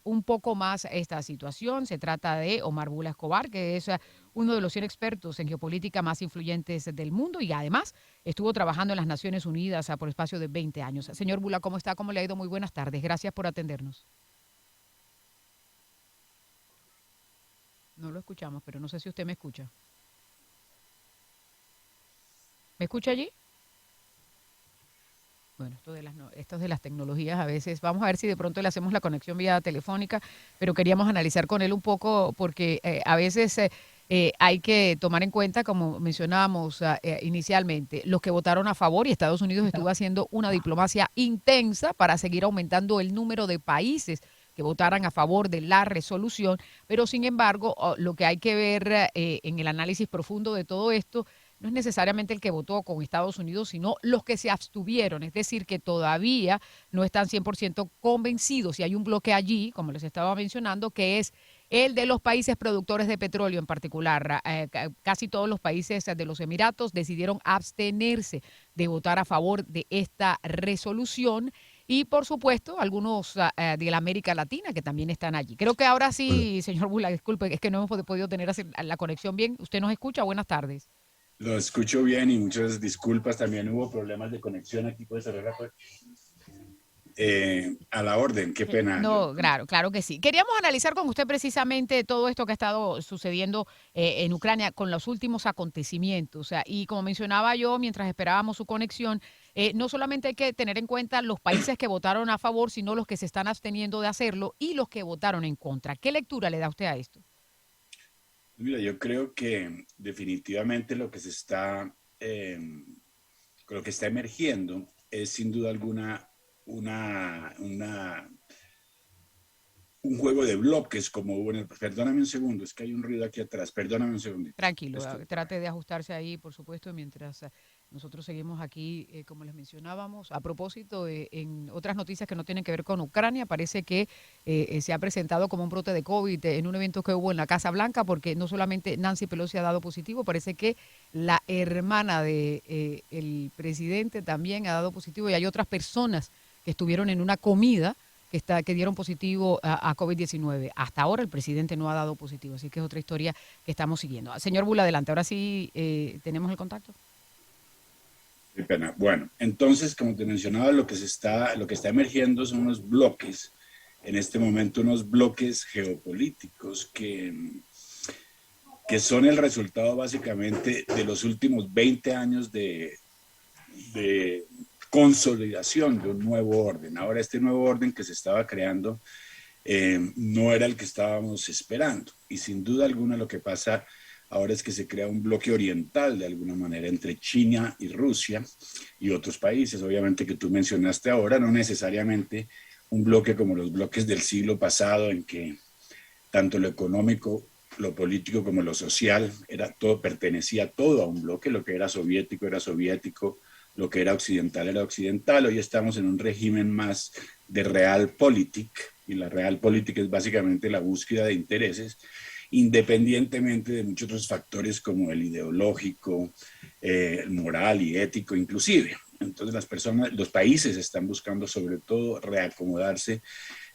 un poco más esta situación. Se trata de Omar Bula Escobar, que es uno de los 100 expertos en geopolítica más influyentes del mundo y además estuvo trabajando en las Naciones Unidas por espacio de 20 años. Señor Bula, ¿cómo está? ¿Cómo le ha ido? Muy buenas tardes. Gracias por atendernos. No lo escuchamos, pero no sé si usted me escucha. ¿Me escucha allí? Bueno, esto de las tecnologías a veces, vamos a ver si de pronto le hacemos la conexión vía telefónica, pero queríamos analizar con él un poco porque a veces hay que tomar en cuenta, como mencionábamos inicialmente, los que votaron a favor y Estados Unidos estuvo haciendo una diplomacia intensa para seguir aumentando el número de países que votaran a favor de la resolución, pero sin embargo, lo que hay que ver en el análisis profundo de todo esto no es necesariamente el que votó con Estados Unidos, sino los que se abstuvieron, es decir, que todavía no están 100% convencidos. Y hay un bloque allí, como les estaba mencionando, que es el de los países productores de petróleo en particular. Casi todos los países de los Emiratos decidieron abstenerse de votar a favor de esta resolución. Y por supuesto, algunos de la América Latina que también están allí. Creo que ahora sí, señor Bula, disculpe, es que no hemos podido tener la conexión bien. ¿Usted nos escucha? Buenas tardes. Lo escucho bien y muchas disculpas. También hubo problemas de conexión aquí. Puede cerrar a la orden. Qué pena. No, claro, claro que sí. Queríamos analizar con usted precisamente todo esto que ha estado sucediendo en Ucrania con los últimos acontecimientos. O sea, y como mencionaba yo mientras esperábamos su conexión, no solamente hay que tener en cuenta los países que votaron a favor, sino los que se están absteniendo de hacerlo y los que votaron en contra. ¿Qué lectura le da usted a esto? Mira, yo creo que definitivamente lo que está emergiendo es sin duda alguna una, una, un juego de bloques como hubo en el... Perdóname un segundo, es que hay un ruido aquí atrás. Perdóname un segundito. Tranquilo, Esto, trate de ajustarse ahí, por supuesto, mientras nosotros seguimos aquí, como les mencionábamos. A propósito, en otras noticias que no tienen que ver con Ucrania, parece que se ha presentado como un brote de COVID en un evento que hubo en la Casa Blanca, porque no solamente Nancy Pelosi ha dado positivo, parece que la hermana de el presidente también ha dado positivo y hay otras personas que estuvieron en una comida que dieron positivo a COVID-19. Hasta ahora el presidente no ha dado positivo, así que es otra historia que estamos siguiendo. Señor Bula, adelante. Ahora sí tenemos el contacto. qué pena. Bueno, entonces, como te mencionaba, lo que está emergiendo son unos bloques, en este momento unos bloques geopolíticos que son el resultado básicamente de los últimos 20 años de consolidación de un nuevo orden. Ahora este nuevo orden que se estaba creando no era el que estábamos esperando. Y sin duda alguna lo que pasa ahora es que se crea un bloque oriental de alguna manera entre China y Rusia y otros países, obviamente que tú mencionaste ahora, no necesariamente un bloque como los bloques del siglo pasado en que tanto lo económico, lo político como lo social, pertenecía todo a un bloque, lo que era soviético, lo que era occidental. Hoy estamos en un régimen más de realpolitik, y la realpolitik es básicamente la búsqueda de intereses, independientemente de muchos otros factores como el ideológico, moral y ético inclusive. Entonces los países están buscando sobre todo reacomodarse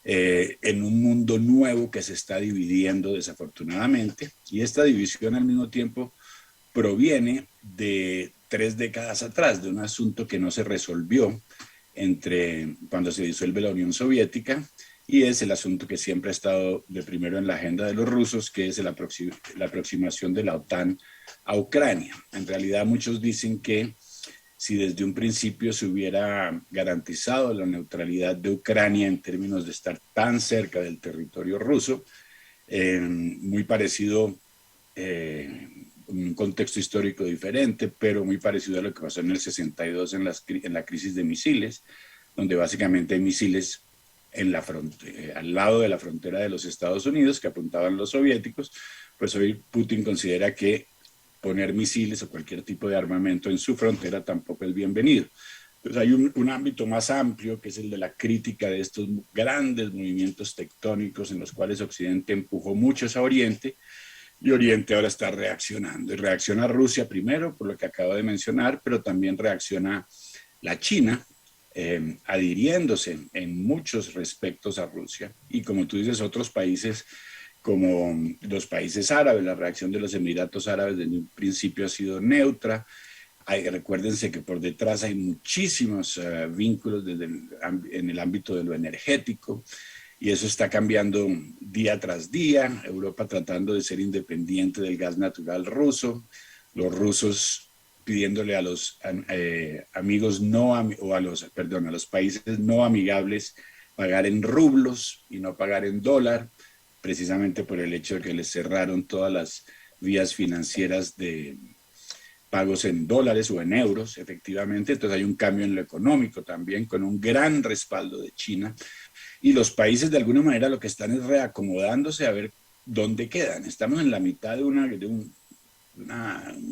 en un mundo nuevo que se está dividiendo desafortunadamente, y esta división al mismo tiempo proviene de 3 décadas atrás, de un asunto que no se resolvió entre cuando se disuelve la Unión Soviética, y es el asunto que siempre ha estado de primero en la agenda de los rusos, que es la aproximación de la OTAN a Ucrania. En realidad muchos dicen que si desde un principio se hubiera garantizado la neutralidad de Ucrania en términos de estar tan cerca del territorio ruso, muy parecido, un contexto histórico diferente, pero muy parecido a lo que pasó en el 62 en la crisis de misiles, donde básicamente hay misiles al lado de la frontera de los Estados Unidos que apuntaban los soviéticos. Pues hoy Putin considera que poner misiles o cualquier tipo de armamento en su frontera tampoco es bienvenido. Entonces hay un ámbito más amplio que es el de la crítica de estos grandes movimientos tectónicos en los cuales Occidente empujó muchos a Oriente, y Oriente ahora está reaccionando. Y reacciona Rusia primero, por lo que acabo de mencionar, pero también reacciona la China, adhiriéndose en muchos respectos a Rusia. Y como tú dices, otros países como los países árabes, la reacción de los Emiratos Árabes desde un principio ha sido neutra. Recuérdense que por detrás hay muchísimos vínculos en el ámbito de lo energético y eso está cambiando día tras día. Europa tratando de ser independiente del gas natural ruso, los rusos pidiéndole a los amigos no, o a los, perdón, a los países no amigables pagar en rublos y no pagar en dólar, precisamente por el hecho de que les cerraron todas las vías financieras de pagos en dólares o en euros, efectivamente. Entonces hay un cambio en lo económico también, con un gran respaldo de China. Y los países de alguna manera lo que están es reacomodándose a ver dónde quedan. Estamos en la mitad de un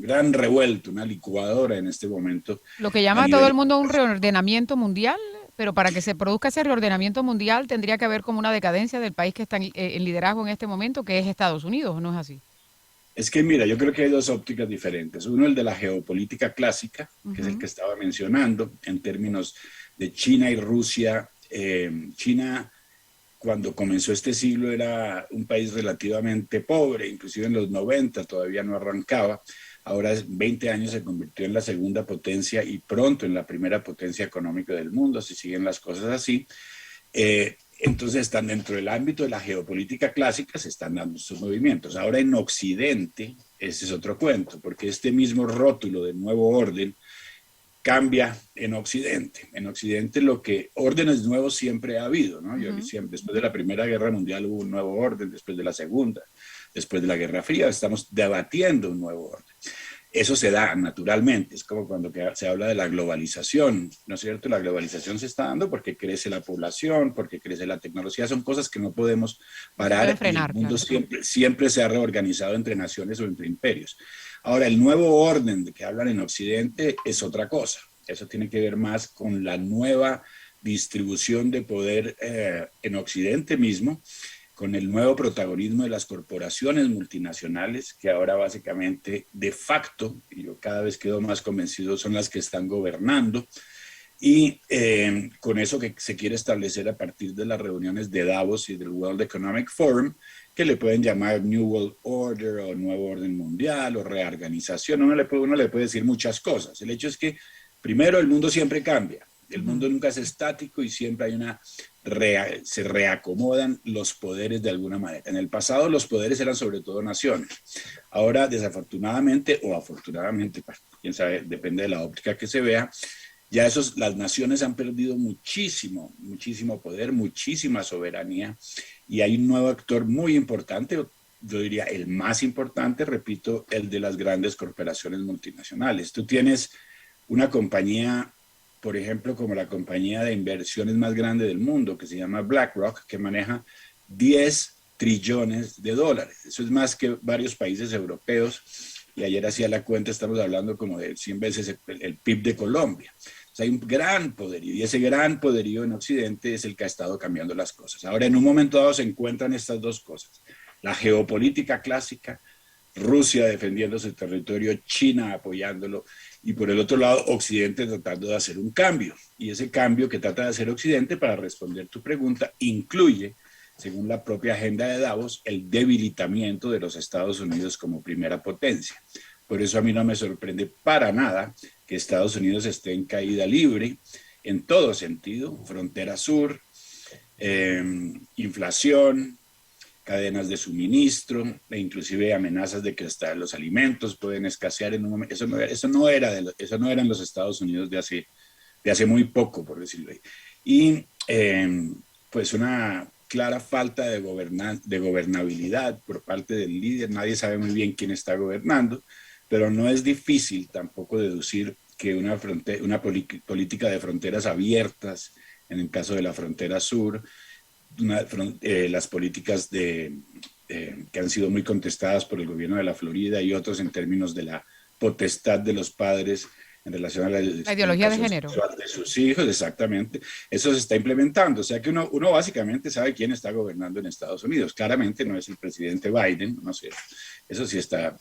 gran revuelto, una licuadora en este momento. Lo que llama a todo el mundo un reordenamiento mundial, pero para que se produzca ese reordenamiento mundial tendría que haber como una decadencia del país que está en liderazgo en este momento, que es Estados Unidos, ¿no es así? Es que mira, yo creo que hay dos ópticas diferentes. Uno, el de la geopolítica clásica, que es el que estaba mencionando, en términos de China y Rusia. China, cuando comenzó este siglo, era un país relativamente pobre, inclusive en los 90 todavía no arrancaba. Ahora, 20 años, se convirtió en la segunda potencia y pronto en la primera potencia económica del mundo, si siguen las cosas así. Entonces están dentro del ámbito de la geopolítica clásica, se están dando estos movimientos. Ahora en Occidente, ese es otro cuento, porque este mismo rótulo de nuevo orden cambia en Occidente. En Occidente lo que órdenes nuevos siempre ha habido, ¿no? Después de la Primera Guerra Mundial hubo un nuevo orden, después de la Segunda, después de la Guerra Fría, estamos debatiendo un nuevo orden. Eso se da naturalmente, es como cuando se habla de la globalización, ¿no es cierto? La globalización se está dando porque crece la población, porque crece la tecnología, son cosas que no podemos parar. No frenar, y el mundo claro. siempre se ha reorganizado entre naciones o entre imperios. Ahora, el nuevo orden de que hablan en Occidente es otra cosa, eso tiene que ver más con la nueva distribución de poder en Occidente mismo, con el nuevo protagonismo de las corporaciones multinacionales, que ahora básicamente de facto, y yo cada vez quedo más convencido, son las que están gobernando, y con eso que se quiere establecer a partir de las reuniones de Davos y del World Economic Forum, que le pueden llamar New World Order o Nuevo Orden Mundial o reorganización, uno le puede decir muchas cosas. El hecho es que primero el mundo siempre cambia, el mundo nunca es estático y siempre hay se reacomodan los poderes de alguna manera. En el pasado los poderes eran sobre todo naciones. Ahora, desafortunadamente o afortunadamente, quién sabe, depende de la óptica que se vea, ya las naciones han perdido muchísimo poder, muchísima soberanía y hay un nuevo actor muy importante, yo diría el más importante, repito, el de las grandes corporaciones multinacionales. Tú tienes una compañía, por ejemplo, como la compañía de inversiones más grande del mundo, que se llama BlackRock, que maneja 10 trillones de dólares. Eso es más que varios países europeos. Y ayer hacía la cuenta, estamos hablando como de 100 veces el PIB de Colombia. O sea, hay un gran poderío y ese gran poderío en Occidente es el que ha estado cambiando las cosas. Ahora, en un momento dado se encuentran estas dos cosas. La geopolítica clásica, Rusia defendiendo su territorio, China apoyándolo, y por el otro lado Occidente tratando de hacer un cambio. Y ese cambio que trata de hacer Occidente, para responder tu pregunta, incluye, según la propia agenda de Davos, el debilitamiento de los Estados Unidos como primera potencia. Por eso a mí no me sorprende para nada que Estados Unidos esté en caída libre en todo sentido, frontera sur, inflación, cadenas de suministro e inclusive amenazas de que hasta los alimentos pueden escasear en un momento. Eso no era en los Estados Unidos de hace muy poco, por decirlo así. Y pues una clara falta de gobernabilidad por parte del líder. Nadie sabe muy bien quién está gobernando, pero no es difícil tampoco deducir que una política de fronteras abiertas, en el caso de la frontera sur, las políticas que han sido muy contestadas por el gobierno de la Florida y otros en términos de la potestad de los padres en relación a La ideología de género. de sus hijos, exactamente. Eso se está implementando. O sea que uno básicamente sabe quién está gobernando en Estados Unidos. Claramente no es el presidente Biden, no sé. Eso sí está,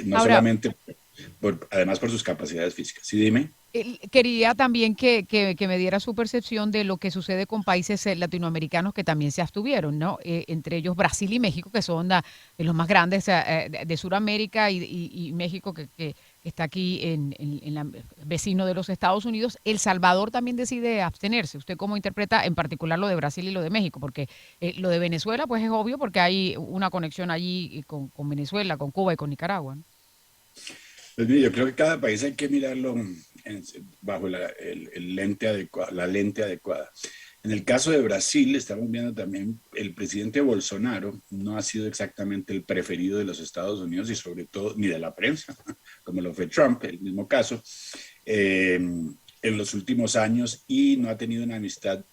no Ahora, solamente, además por sus capacidades físicas. Sí, dime. Quería también que me diera su percepción de lo que sucede con países latinoamericanos que también se abstuvieron, ¿no? Entre ellos Brasil y México, que son de los más grandes de Sudamérica y México, que está aquí en la, vecino de los Estados Unidos. El Salvador también decide abstenerse. ¿Usted cómo interpreta en particular lo de Brasil y lo de México? Porque lo de Venezuela, pues es obvio porque hay una conexión allí con Venezuela, con Cuba y con Nicaragua, ¿no? Pues mire, yo creo que cada país hay que mirarlo bajo el lente la lente adecuada. En el caso de Brasil, estamos viendo también el presidente Bolsonaro no ha sido exactamente el preferido de los Estados Unidos y sobre todo ni de la prensa, como lo fue Trump, el mismo caso, en los últimos años y no ha tenido una amistad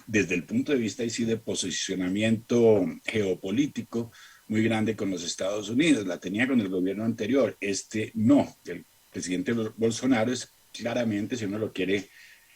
desde el punto de vista y sí, de posicionamiento geopolítico muy grande con los Estados Unidos. La tenía con el gobierno anterior, este no. El presidente Bolsonaro es claramente, si uno lo quiere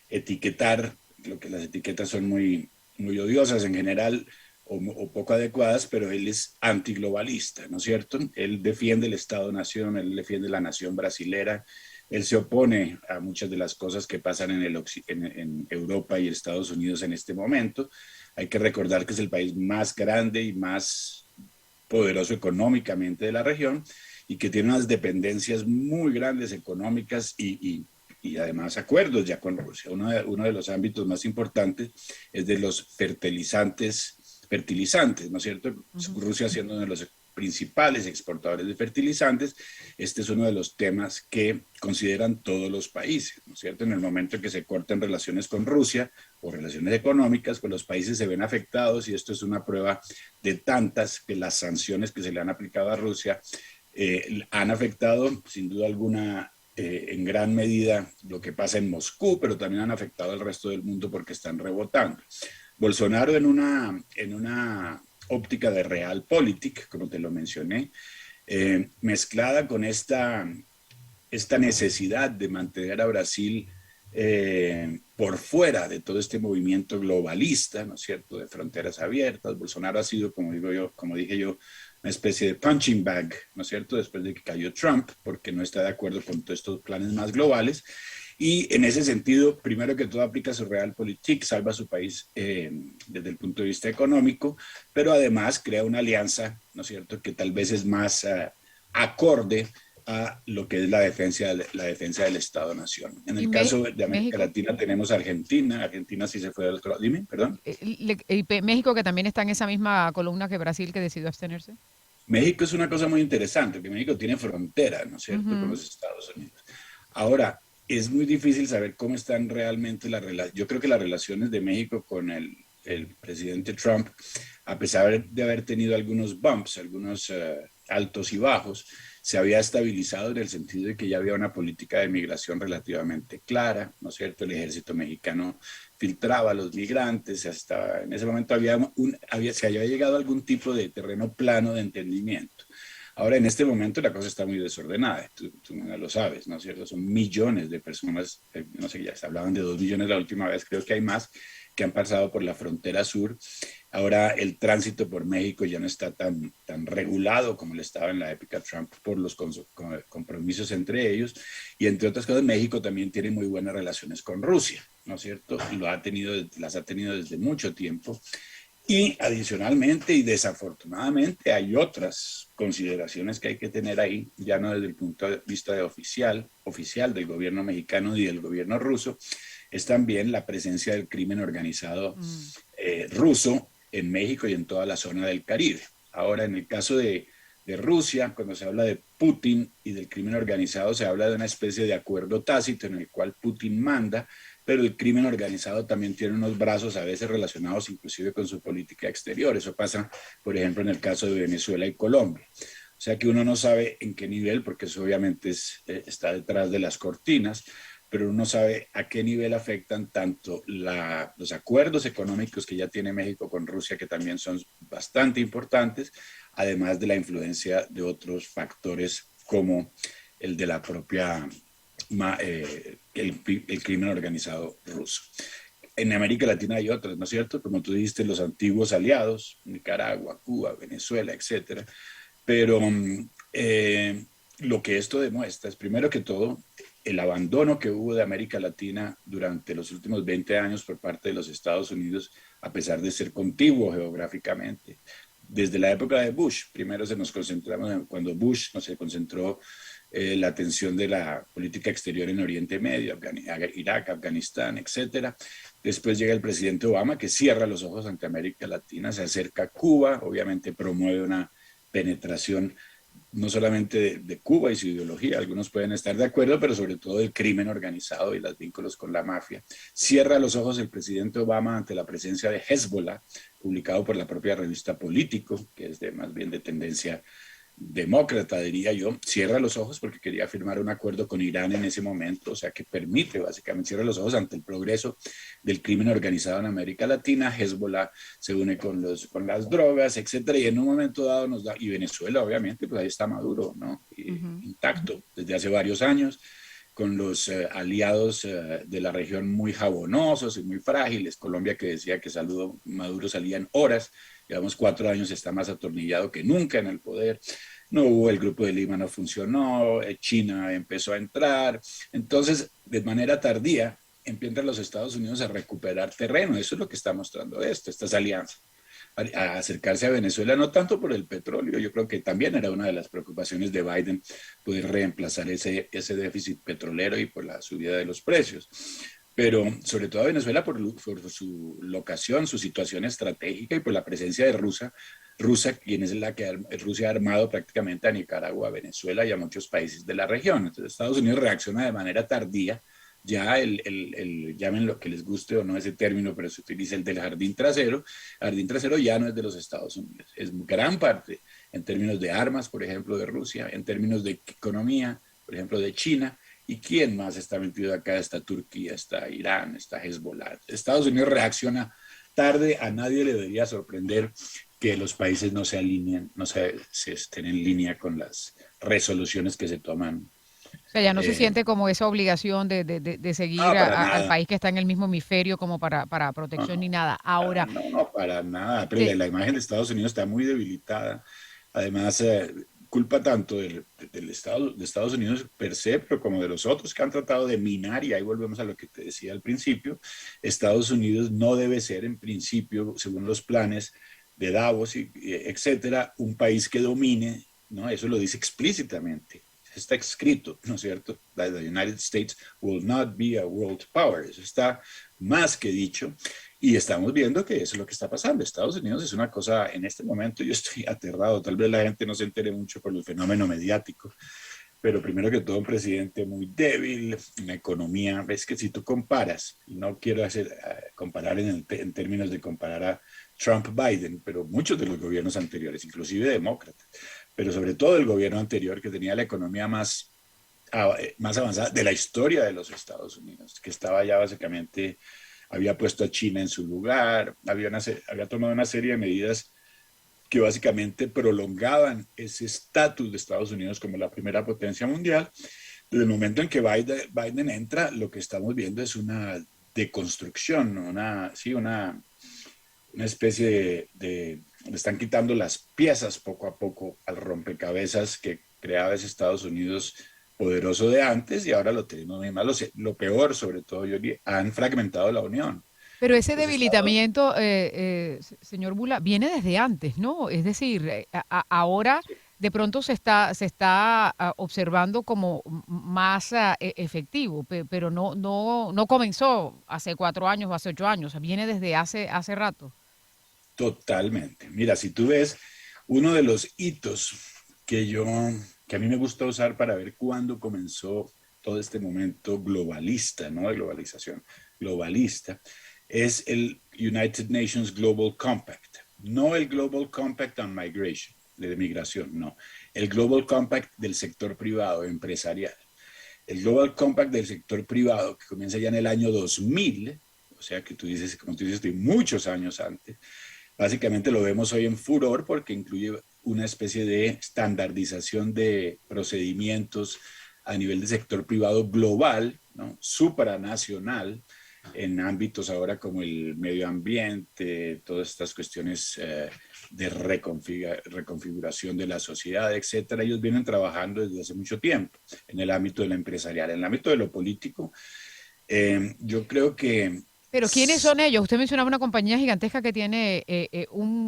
etiquetar, lo que las etiquetas son muy odiosas en general o poco adecuadas, pero él es antiglobalista, ¿no es cierto? Él defiende el Estado-Nación, él defiende la nación brasilera, él se opone a muchas de las cosas que pasan en Europa y Estados Unidos en este momento. Hay que recordar que es el país más grande y más poderoso económicamente de la región y que tiene unas dependencias muy grandes económicas y además acuerdos ya con Rusia. Uno de los ámbitos más importantes es de los fertilizantes, ¿no es cierto? Ujú. Rusia siendo uno de los principales exportadores de fertilizantes, este es uno de los temas que consideran todos los países, ¿no es cierto? En el momento en que se cortan relaciones con Rusia o relaciones económicas, pues los países se ven afectados y esto es una prueba de tantas que las sanciones que se le han aplicado a Rusia han afectado sin duda alguna en gran medida lo que pasa en Moscú, pero también han afectado al resto del mundo porque están rebotando. Bolsonaro en una óptica de realpolitik, como te lo mencioné, mezclada con esta necesidad de mantener a Brasil por fuera de todo este movimiento globalista, ¿no es cierto?, de fronteras abiertas. Bolsonaro ha sido, como digo yo, como dije yo, una especie de punching bag, ¿no es cierto?, después de que cayó Trump, porque no está de acuerdo con todos estos planes más globales. Y en ese sentido, primero que todo, aplica su realpolitik, salva a su país desde el punto de vista económico, pero además crea una alianza, ¿no es cierto?, que tal vez es más acorde a lo que es la defensa del Estado-Nación. En ¿Y el caso de América México? Latina tenemos a Argentina, Argentina sí se fue del otro lado. Dime, perdón. México que también está en esa misma columna que Brasil que decidió abstenerse. México es una cosa muy interesante, que México tiene frontera, ¿no es cierto?, con Ujú. los Estados Unidos. Ahora, es muy difícil saber cómo están realmente las relaciones. Yo creo que las relaciones de México con el presidente Trump, a pesar de haber tenido algunos bumps, algunos altos y bajos, se había estabilizado en el sentido de que ya había una política de migración relativamente clara, ¿no es cierto? El ejército mexicano filtraba a los migrantes, hasta en ese momento se había llegado a algún tipo de terreno plano de entendimiento. Ahora, en este momento la cosa está muy desordenada, tú no lo sabes, ¿no es cierto? Son millones de personas, no sé, ya se hablaban de 2 millones la última vez, creo que hay más, que han pasado por la frontera sur. Ahora el tránsito por México ya no está tan regulado como lo estaba en la época Trump por los compromisos entre ellos. Y entre otras cosas, México también tiene muy buenas relaciones con Rusia, ¿no es cierto? Las ha tenido desde mucho tiempo. Y adicionalmente y desafortunadamente hay otras consideraciones que hay que tener ahí, ya no desde el punto de vista de oficial del gobierno mexicano y del gobierno ruso, es también la presencia del crimen organizado Mm. ruso en México y en toda la zona del Caribe. Ahora, en el caso de Rusia, cuando se habla de Putin y del crimen organizado, se habla de una especie de acuerdo tácito en el cual Putin manda, pero el crimen organizado también tiene unos brazos a veces relacionados inclusive con su política exterior. Eso pasa, por ejemplo, en el caso de Venezuela y Colombia. O sea que uno no sabe en qué nivel, porque eso obviamente está detrás de las cortinas, pero uno sabe a qué nivel afectan tanto los acuerdos económicos que ya tiene México con Rusia, que también son bastante importantes, además de la influencia de otros factores como el de la propia el crimen organizado ruso. En América Latina hay otras, ¿no es cierto? Como tú dijiste, los antiguos aliados, Nicaragua, Cuba, Venezuela, etcétera. Pero lo que esto demuestra es, primero que todo, el abandono que hubo de América Latina durante los últimos 20 años por parte de los Estados Unidos, a pesar de ser contiguo geográficamente. Desde la época de Bush, primero se nos concentramos cuando Bush no se concentró la atención de la política exterior en Oriente Medio, Irak, Afganistán, etcétera. Después llega el presidente Obama, que cierra los ojos ante América Latina, se acerca a Cuba, obviamente promueve una penetración no solamente de Cuba y su ideología, algunos pueden estar de acuerdo, pero sobre todo del crimen organizado y los vínculos con la mafia. Cierra los ojos el presidente Obama ante la presencia de Hezbollah, publicado por la propia revista Político, que es más bien de tendencia demócrata, diría yo. Cierra los ojos porque quería firmar un acuerdo con Irán en ese momento, o sea que permite, básicamente, cierra los ojos ante el progreso del crimen organizado en América Latina. Hezbollah se une con las drogas, etcétera, y en un momento dado nos da, y Venezuela obviamente, pues ahí está Maduro, ¿no? Intacto desde hace varios años, con los aliados de la región muy jabonosos y muy frágiles. Colombia, que decía que Maduro salía en horas, llevamos 4 años, está más atornillado que nunca en el poder. No hubo, el Grupo de Lima no funcionó, China empezó a entrar. Entonces, de manera tardía, empiezan los Estados Unidos a recuperar terreno. Eso es lo que está mostrando estas alianzas. A acercarse a Venezuela, no tanto por el petróleo, yo creo que también era una de las preocupaciones de Biden, poder reemplazar ese déficit petrolero y por la subida de los precios, pero sobre todo a Venezuela por su locación, su situación estratégica y por la presencia de Rusia, quien es la que Rusia ha armado prácticamente a Nicaragua, a Venezuela y a muchos países de la región. Entonces Estados Unidos reacciona de manera tardía. Ya llamen lo que les guste o no ese término, pero se utiliza el del jardín trasero. El jardín trasero ya no es de los Estados Unidos, es gran parte en términos de armas, por ejemplo, de Rusia, en términos de economía, por ejemplo, de China. ¿Y quién más está metido acá? Está Turquía, está Irán, está Hezbollah. Estados Unidos reacciona tarde, a nadie le debería sorprender que los países no se alineen, no se estén en línea con las resoluciones que se toman. O sea, ya no se siente como esa obligación de seguir No, para al nada. país que está en el mismo hemisferio como para No, protección no, ni nada. Ahora, para nada. Pero te- la imagen de Estados Unidos está muy debilitada. Además, culpa tanto del de Estados Unidos per se, pero como de los otros que han tratado de minar, y ahí volvemos a lo que te decía al principio. Estados Unidos no debe ser, en principio, según los planes de Davos, etcétera, un país que domine, ¿no? Eso lo dice explícitamente. Está escrito, ¿no es cierto? The United States will not be a world power. Eso está más que dicho. Y estamos viendo que eso es lo que está pasando. Estados Unidos es una cosa, en este momento yo estoy aterrado, tal vez la gente no se entere mucho por el fenómeno mediático, pero primero que todo un presidente muy débil, una economía, ves que si tú comparas, y no quiero comparar en términos de comparar a Trump-Biden, pero muchos de los gobiernos anteriores, inclusive demócratas, pero sobre todo el gobierno anterior que tenía la economía más avanzada de la historia de los Estados Unidos, que estaba ya básicamente, había puesto a China en su lugar, había tomado una serie de medidas que básicamente prolongaban ese estatus de Estados Unidos como la primera potencia mundial. Desde el momento en que Biden entra, lo que estamos viendo es una deconstrucción, una especie le están quitando las piezas poco a poco al rompecabezas que creaba ese Estados Unidos poderoso de antes, y ahora lo tenemos muy malo. Lo peor, sobre todo, yo diría, han fragmentado la Unión. pero ese Los estados, debilitamiento, señor Bula, viene desde antes, ¿no? Es decir, ahora de pronto se está observando como más efectivo, pero no comenzó hace 4 años o hace 8 años, viene desde hace rato. totalmente. Mira, si tú ves uno de los hitos que a mí me gusta usar para ver cuándo comenzó todo este momento globalista, ¿no? De globalización globalista, es el United Nations Global Compact. No el Global Compact on Migration, de migración, no. El Global Compact del sector privado, empresarial. El Global Compact del sector privado, que comienza ya en el año 2000, o sea que tú dices, como tú dices, de muchos años antes, básicamente lo vemos hoy en furor porque incluye una especie de estandarización de procedimientos a nivel del sector privado global, ¿no? Supranacional, en ámbitos ahora como el medio ambiente, todas estas cuestiones de reconfiguración de la sociedad, etcétera. Ellos vienen trabajando desde hace mucho tiempo en el ámbito de lo empresarial. En el ámbito de lo político, yo creo que Pero ¿quiénes son ellos? Usted mencionaba una compañía gigantesca que tiene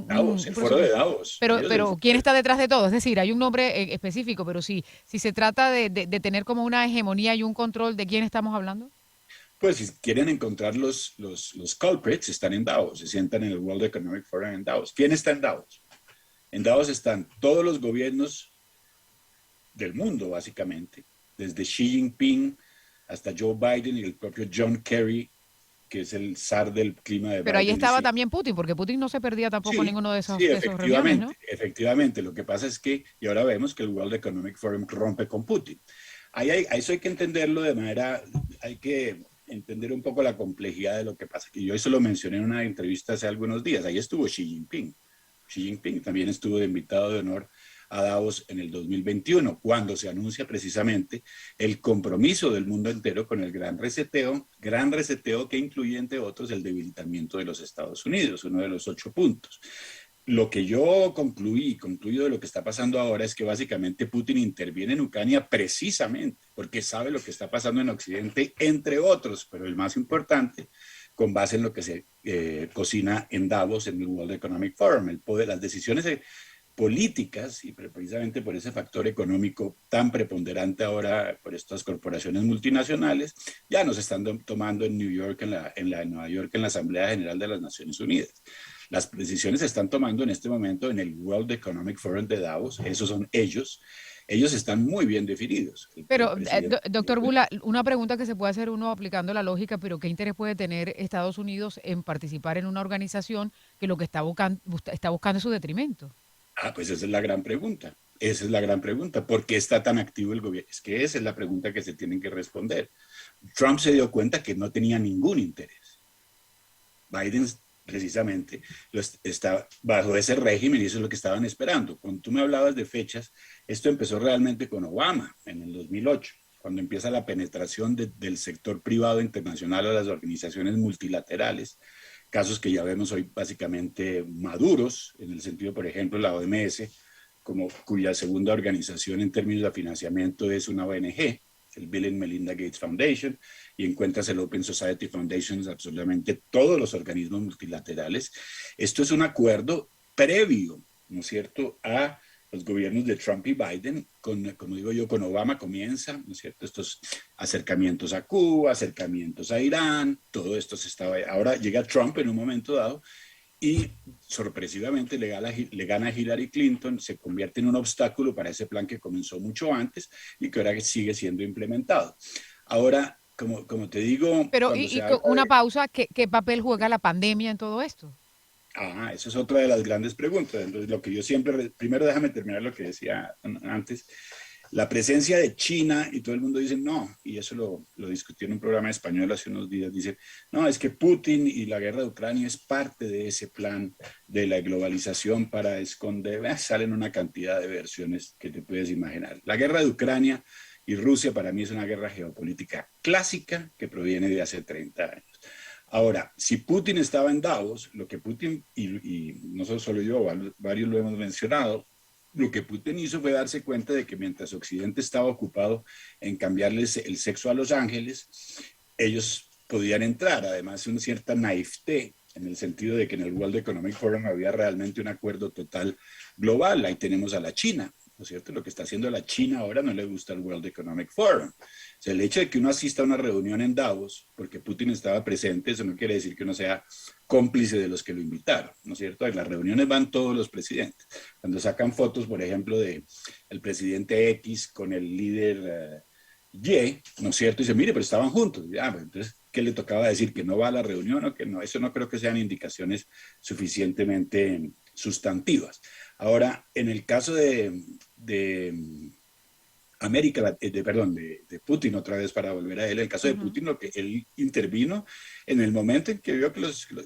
Davos, un el foro de presupuesto. Davos, Pero ¿quién está detrás de todo? Es decir, hay un nombre específico, pero si se trata de tener como una hegemonía y un control, ¿de quién estamos hablando? pues si quieren encontrar los culprits, están en Davos, se sientan en el World Economic Forum en Davos. ¿Quién está en Davos? En Davos están todos los gobiernos del mundo, básicamente, desde Xi Jinping hasta Joe Biden y el propio John Kerry, que es el zar del clima de Pero ahí Biden. estaba también Putin, porque Putin no se perdía tampoco en Sí, ninguno de sí, de esos reuniones, ¿no? efectivamente. Lo que pasa es que, y ahora vemos que el World Economic Forum rompe con Putin. Eso hay que entenderlo de manera, hay que entender un poco la complejidad de lo que pasa. Y yo eso lo mencioné en una entrevista hace algunos días. Ahí estuvo Xi Jinping. Xi Jinping también estuvo de invitado de honor a Davos en el 2021, cuando se anuncia precisamente el compromiso del mundo entero con el gran reseteo que incluye, entre otros, el debilitamiento de los Estados Unidos, uno de los 8 puntos. Lo que yo concluyo de lo que está pasando ahora es que básicamente Putin interviene en Ucrania precisamente porque sabe lo que está pasando en Occidente, entre otros, pero el más importante, con base en lo que se cocina en Davos, en el World Economic Forum, el poder, las decisiones políticas y precisamente por ese factor económico tan preponderante ahora por estas corporaciones multinacionales, ya nos están tomando en New York, en Nueva York, en la Asamblea General de las Naciones Unidas. Las decisiones se están tomando en este momento en el World Economic Forum de Davos, esos son ellos. Ellos están muy bien definidos. El Pero, presidente. doctor Bula, una pregunta que se puede hacer uno aplicando la lógica, pero ¿qué interés puede tener Estados Unidos en participar en una organización que lo que está buscando es su detrimento? Pues esa es la gran pregunta. Esa es la gran pregunta. ¿Por qué está tan activo el gobierno? Es que esa es la pregunta que se tienen que responder. Trump se dio cuenta que no tenía ningún interés. Biden precisamente está bajo ese régimen y eso es lo que estaban esperando. Cuando tú me hablabas de fechas, esto empezó realmente con Obama en el 2008, cuando empieza la penetración del sector privado internacional a las organizaciones multilaterales, casos que ya vemos hoy básicamente maduros, en el sentido, por ejemplo, la OMS, cuya segunda organización en términos de financiamiento es una ONG, el Bill and Melinda Gates Foundation, y encuentras el Open Society Foundation, absolutamente todos los organismos multilaterales. Esto es un acuerdo previo, ¿no es cierto?, a los gobiernos de Trump y Biden, como digo yo, con Obama comienza, ¿no es cierto?, estos acercamientos a Cuba, acercamientos a Irán, todo esto se estaba. Ahora llega Trump en un momento dado y sorpresivamente le gana a Hillary Clinton, se convierte en un obstáculo para ese plan que comenzó mucho antes y que ahora sigue siendo implementado. Ahora, como te digo, Pero, cuando se con habla una de. pausa, ¿qué papel juega la pandemia en todo esto? Esa es otra de las grandes preguntas. Entonces, lo que yo siempre, primero déjame terminar lo que decía antes. La presencia de China, y todo el mundo dice no, y eso lo discutí en un programa español hace unos días, dice, no, es que Putin y la guerra de Ucrania es parte de ese plan de la globalización para esconder, salen una cantidad de versiones que te puedes imaginar. La guerra de Ucrania y Rusia para mí es una guerra geopolítica clásica que proviene de hace 30 años. Ahora, si Putin estaba en Davos, lo que Putin, y no solo yo, varios lo hemos mencionado, lo que Putin hizo fue darse cuenta de que mientras Occidente estaba ocupado en cambiarles el sexo a los ángeles, ellos podían entrar, además una cierta naivete, en el sentido de que en el World Economic Forum había realmente un acuerdo total global. Ahí tenemos a la China, ¿no es cierto? Lo que está haciendo la China ahora no le gusta al World Economic Forum. O sea, el hecho de que uno asista a una reunión en Davos, porque Putin estaba presente, eso no quiere decir que uno sea cómplice de los que lo invitaron, ¿no es cierto? En las reuniones van todos los presidentes. Cuando sacan fotos, por ejemplo, de el presidente X con el líder Y, ¿no es cierto? Y dice, mire, pero estaban juntos. Pues, entonces, ¿qué le tocaba decir? ¿Que no va a la reunión o que no? Eso no creo que sean indicaciones suficientemente sustantivas. Ahora, en el caso de América, perdón, de Putin, otra vez para volver a él, en el caso de Putin, lo que él intervino en el momento en que vio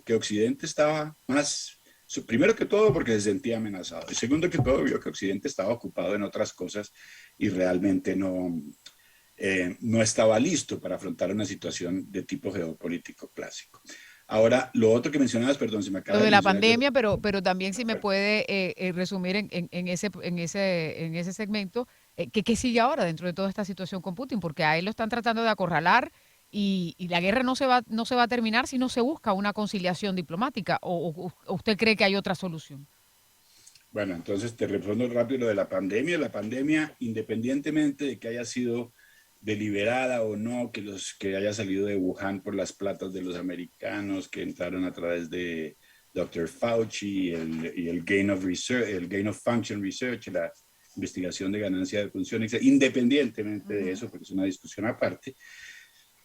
que Occidente estaba más, primero que todo porque se sentía amenazado, y segundo que todo vio que Occidente estaba ocupado en otras cosas y realmente no estaba listo para afrontar una situación de tipo geopolítico clásico. Ahora, lo otro que mencionabas, perdón, se me acaba Lo de de la mencionar. pandemia, pero también si me puede resumir en ese segmento, ¿qué sigue ahora dentro de toda esta situación con Putin? Porque a él lo están tratando de acorralar y la guerra no se va a terminar si no se busca una conciliación diplomática. ¿O usted cree que hay otra solución? Bueno, entonces te respondo rápido lo de la pandemia. La pandemia, independientemente de que haya sido deliberada o no, que haya salido de Wuhan por las platas de los americanos que entraron a través de Dr. Fauci y el gain of research, el gain of function research, la investigación de ganancia de funciones, independientemente de Ujú. eso, porque es una discusión aparte,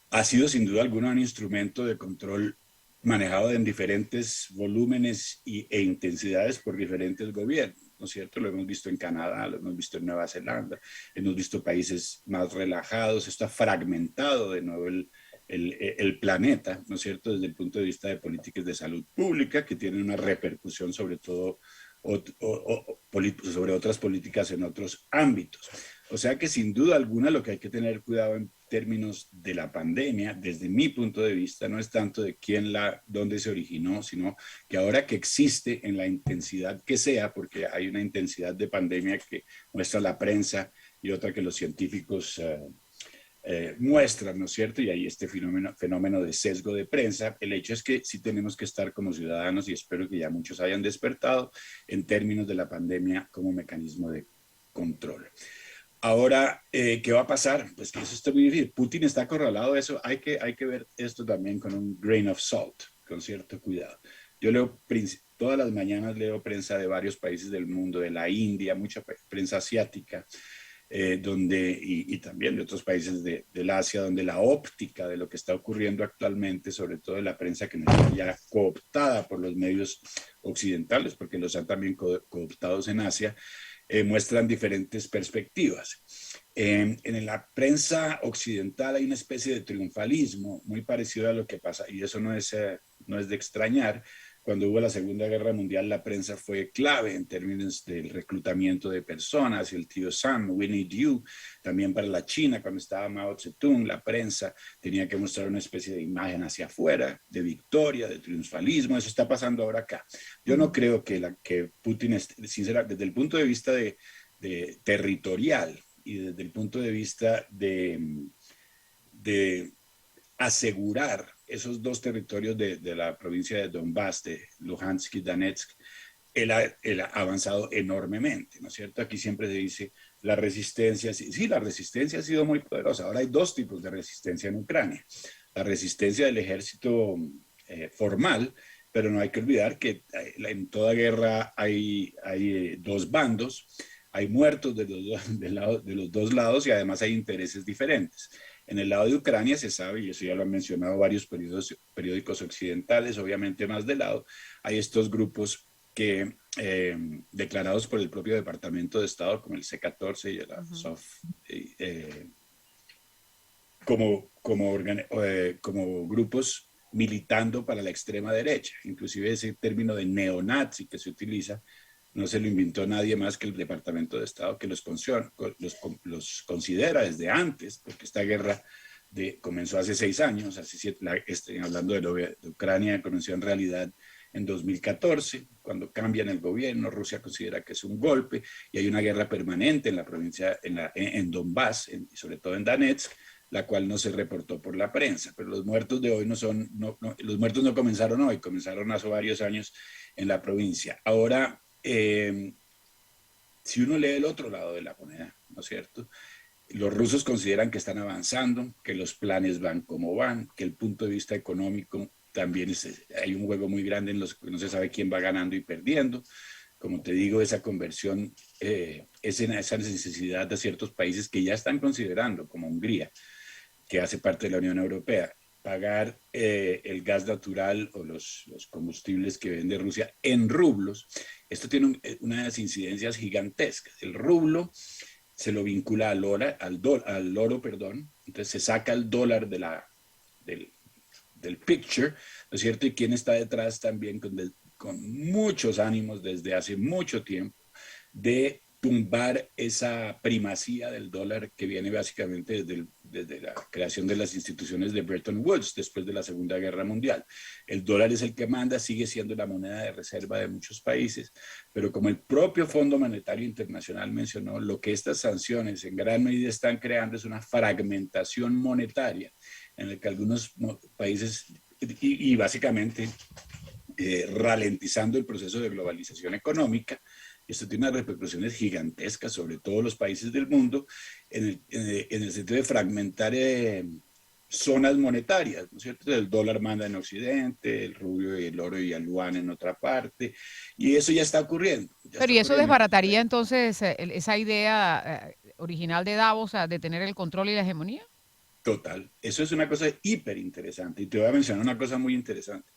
ha sido sin duda alguna un instrumento de control manejado en diferentes volúmenes e intensidades por diferentes gobiernos, ¿no es cierto? Lo hemos visto en Canadá, lo hemos visto en Nueva Zelanda, hemos visto países más relajados, esto ha fragmentado de nuevo el planeta, ¿no es cierto?, desde el punto de vista de políticas de salud pública, que tienen una repercusión sobre todo sobre otras políticas en otros ámbitos. O sea que sin duda alguna lo que hay que tener cuidado en términos de la pandemia, desde mi punto de vista, no es tanto de dónde se originó, sino que ahora que existe en la intensidad que sea, porque hay una intensidad de pandemia que muestra la prensa y otra que los científicos muestran, ¿no es cierto? Y hay este fenómeno de sesgo de prensa. El hecho es que sí tenemos que estar como ciudadanos, y espero que ya muchos hayan despertado, en términos de la pandemia como mecanismo de control. Ahora, ¿qué va a pasar? Pues que eso está muy difícil. Putin está acorralado, eso hay que ver esto también con un grain of salt, con cierto cuidado. Yo leo, todas las mañanas leo prensa de varios países del mundo, de la India, mucha prensa asiática, y también de otros países del Asia, donde la óptica de lo que está ocurriendo actualmente, sobre todo en la prensa que no está ya cooptada por los medios occidentales, porque los han también cooptados en Asia, muestran diferentes perspectivas. En la prensa occidental hay una especie de triunfalismo muy parecido a lo que pasa, y eso no es de extrañar. Cuando hubo la Segunda Guerra Mundial, la prensa fue clave en términos del reclutamiento de personas, el tío Sam, We Need You, también para la China, cuando estaba Mao Zedong, la prensa tenía que mostrar una especie de imagen hacia afuera, de victoria, de triunfalismo. Eso está pasando ahora acá. Yo no Ujú. creo que Putin, sinceramente, desde el punto de vista de territorial y desde el punto de vista de asegurar esos dos territorios de la provincia de Donbass, de Luhansk y Donetsk, él ha avanzado enormemente, ¿no es cierto? Aquí siempre se dice la resistencia, sí, la resistencia ha sido muy poderosa. Ahora hay dos tipos de resistencia en Ucrania. La resistencia del ejército formal, pero no hay que olvidar que en toda guerra hay dos bandos, hay muertos de los dos lados y además hay intereses diferentes. En el lado de Ucrania se sabe, y eso ya lo han mencionado varios periódicos occidentales, obviamente más de lado, hay estos grupos que declarados por el propio Departamento de Estado, como el C-14 y la Ujú. SOF, como grupos militando para la extrema derecha. Inclusive ese término de neonazi que se utiliza no se lo inventó nadie más que el Departamento de Estado, que los considera desde antes, porque esta guerra comenzó hace 6 años, hablando de Ucrania, comenzó en realidad en 2014, cuando cambian el gobierno, Rusia considera que es un golpe y hay una guerra permanente en la provincia, en Donbass, sobre todo en Donetsk, la cual no se reportó por la prensa. Pero los muertos de hoy los muertos no comenzaron hoy, comenzaron hace varios años en la provincia. Ahora, si uno lee el otro lado de la moneda, ¿no es cierto? Los rusos consideran que están avanzando, que los planes van como van, que el punto de vista económico también hay un juego muy grande en los que no se sabe quién va ganando y perdiendo. Como te digo, esa conversión esa necesidad de ciertos países que ya están considerando, como Hungría, que hace parte de la Unión Europea, pagar el gas natural o los combustibles que vende Rusia en rublos. Esto tiene unas incidencias gigantescas. El rublo se lo vincula al oro, perdón. Entonces se saca el dólar del, del picture, ¿no es cierto? Y quién está detrás también con muchos ánimos desde hace mucho tiempo de tumbar esa primacía del dólar que viene básicamente desde la creación de las instituciones de Bretton Woods después de la Segunda Guerra Mundial. El dólar es el que manda, sigue siendo la moneda de reserva de muchos países, pero como el propio Fondo Monetario Internacional mencionó, lo que estas sanciones en gran medida están creando es una fragmentación monetaria en el que algunos países y básicamente ralentizando el proceso de globalización económica. Esto tiene unas repercusiones gigantescas sobre todos los países del mundo en el sentido de fragmentar zonas monetarias, ¿no es cierto? El dólar manda en Occidente, el rubio y el oro y el yuan en otra parte, y eso ya está ocurriendo. Ya Pero está ¿y eso ocurriendo. desbarataría entonces esa idea original de Davos, o sea, de tener el control y la hegemonía? Total, eso es una cosa hiper interesante, y te voy a mencionar una cosa muy interesante.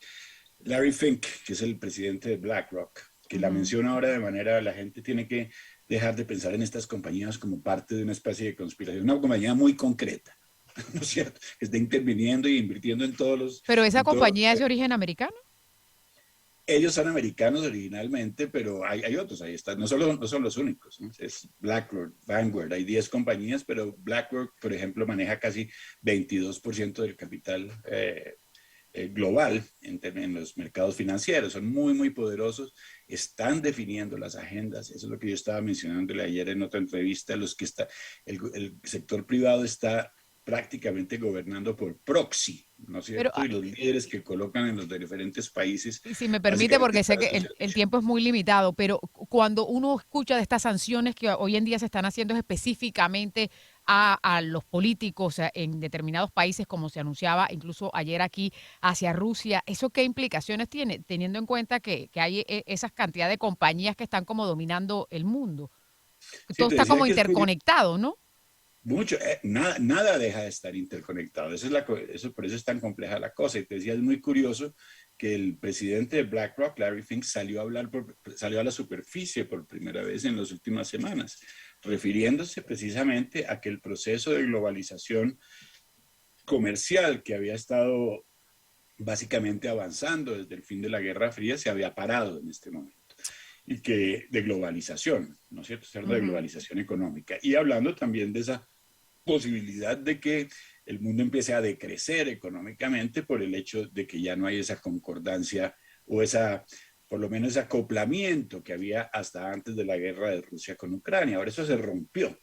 Larry Fink, que es el presidente de BlackRock, que la Ujú. menciona ahora de manera, la gente tiene que dejar de pensar en estas compañías como parte de una especie de conspiración, una compañía muy concreta, ¿no es cierto? Que está interviniendo y invirtiendo en todos los, Pero esa en todo, compañía es de origen americano. ellos son americanos originalmente, pero hay otros, ahí están, no son los únicos, ¿no? Es BlackRock, Vanguard, hay 10 compañías, pero BlackRock, por ejemplo, maneja casi 22% del capital global en los mercados financieros, son muy, muy poderosos, están definiendo las agendas, eso es lo que yo estaba mencionándole ayer en otra entrevista, el sector privado está prácticamente gobernando por proxy, ¿no es Pero cierto? Y los líderes que colocan en los diferentes países y si me permite, básicamente porque sé están que el tiempo es muy limitado, pero cuando uno escucha de estas sanciones que hoy en día se están haciendo específicamente a los políticos en determinados países, como se anunciaba incluso ayer aquí hacia Rusia, ¿eso qué implicaciones tiene? Teniendo en cuenta que hay esas cantidad de compañías que están como dominando el mundo. Sí, Todo te está decía como que es curioso. interconectado, ¿no? Mucho, nada deja de estar interconectado. Por eso es tan compleja la cosa. Y te decía, es muy curioso que el presidente de BlackRock, Larry Fink, salió a la superficie por primera vez en las últimas semanas, refiriéndose precisamente a que el proceso de globalización comercial que había estado básicamente avanzando desde el fin de la Guerra Fría se había parado en este momento y que de globalización, ¿no es cierto? Se habla de Ujú. globalización económica y hablando también de esa posibilidad de que el mundo empiece a decrecer económicamente por el hecho de que ya no hay esa concordancia o esa, por lo menos ese acoplamiento que había hasta antes de la guerra de Rusia con Ucrania. Ahora eso se rompió.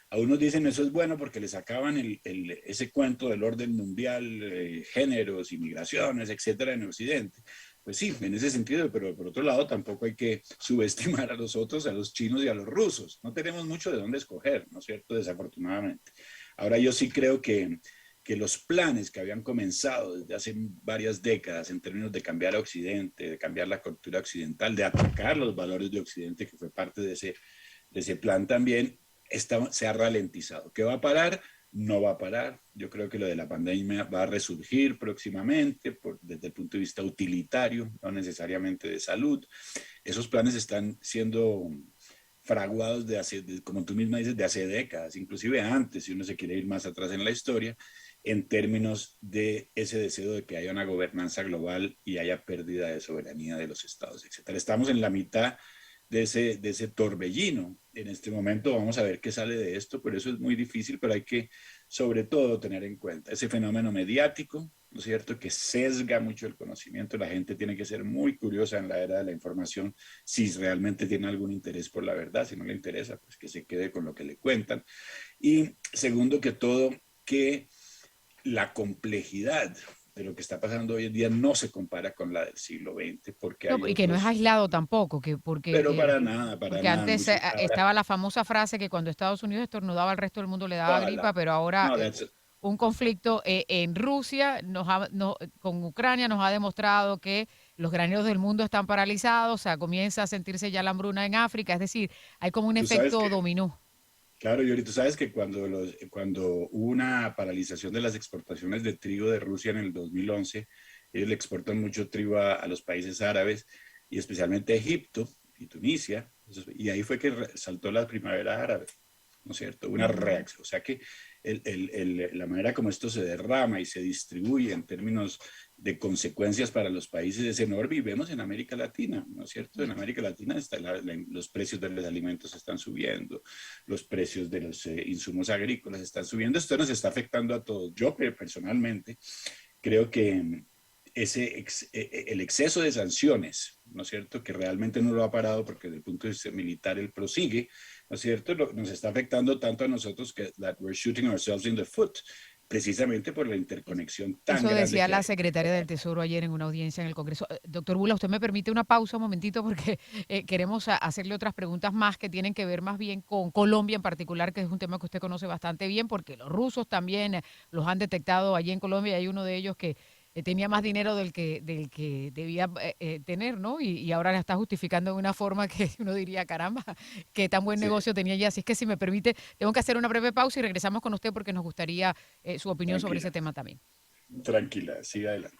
A unos dicen eso es bueno porque les sacaban ese cuento del orden mundial, géneros, inmigraciones, etcétera, en Occidente. Pues sí, en ese sentido, pero por otro lado tampoco hay que subestimar a los otros, a los chinos y a los rusos. No tenemos mucho de dónde escoger, ¿no es cierto? Desafortunadamente. Ahora yo sí creo que los planes que habían comenzado desde hace varias décadas en términos de cambiar a Occidente, de cambiar la cultura occidental, de atacar los valores de Occidente, que fue parte de ese plan también, se ha ralentizado. ¿Qué va a parar? No va a parar. Yo creo que lo de la pandemia va a resurgir próximamente desde el punto de vista utilitario, no necesariamente de salud. Esos planes están siendo fraguados como tú misma dices, de hace décadas, inclusive antes, si uno se quiere ir más atrás en la historia, en términos de ese deseo de que haya una gobernanza global y haya pérdida de soberanía de los estados, etcétera. Estamos en la mitad de ese torbellino. En este momento vamos a ver qué sale de esto, pero eso es muy difícil, pero hay que sobre todo tener en cuenta ese fenómeno mediático, ¿no es cierto?, que sesga mucho el conocimiento. La gente tiene que ser muy curiosa en la era de la información si realmente tiene algún interés por la verdad. Si no le interesa, pues que se quede con lo que le cuentan. Y segundo que todo, que la complejidad de lo que está pasando hoy en día no se compara con la del siglo XX, porque No, hay y que no es otros, aislado tampoco, pero para porque nada, antes Lucy. Ahora, estaba la famosa frase que cuando Estados Unidos estornudaba, el resto del mundo le daba gripa, hola, pero ahora no, that's, un conflicto en Rusia con Ucrania nos ha demostrado que los graneros del mundo están paralizados, o sea, comienza a sentirse ya la hambruna en África, es decir, hay como un tú sabes efecto que dominó. claro, Yuri, tú sabes que cuando hubo una paralización de las exportaciones de trigo de Rusia en el 2011, ellos le exportan mucho trigo a los países árabes y especialmente a Egipto y Tunisia, y ahí fue que saltó la primavera árabe, ¿no es cierto? Una Ujú. reacción, o sea que la manera como esto se derrama y se distribuye en términos de consecuencias para los países es enorme y vemos en América Latina, ¿no es cierto? En América Latina los precios de los alimentos están subiendo, los precios de los insumos agrícolas están subiendo, esto nos está afectando a todos. Yo personalmente creo que el exceso de sanciones, ¿no es cierto?, que realmente no lo ha parado porque desde el punto de vista militar él prosigue, ¿no es cierto?, nos está afectando tanto a nosotros que we're shooting ourselves in the foot, precisamente por la interconexión tan Eso grande decía que la hay. secretaria del Tesoro ayer en una audiencia en el Congreso. Doctor Bula, usted me permite una pausa un momentito porque queremos hacerle otras preguntas más que tienen que ver más bien con Colombia en particular, que es un tema que usted conoce bastante bien, porque los rusos también los han detectado allí en Colombia. Hay uno de ellos que tenía más dinero del que debía tener, ¿no? Y ahora la está justificando de una forma que uno diría, caramba, qué tan buen Sí, negocio tenía ya. Así es que si me permite, tengo que hacer una breve pausa y regresamos con usted porque nos gustaría su opinión sobre ese tranquila, tema también. tranquila, siga adelante.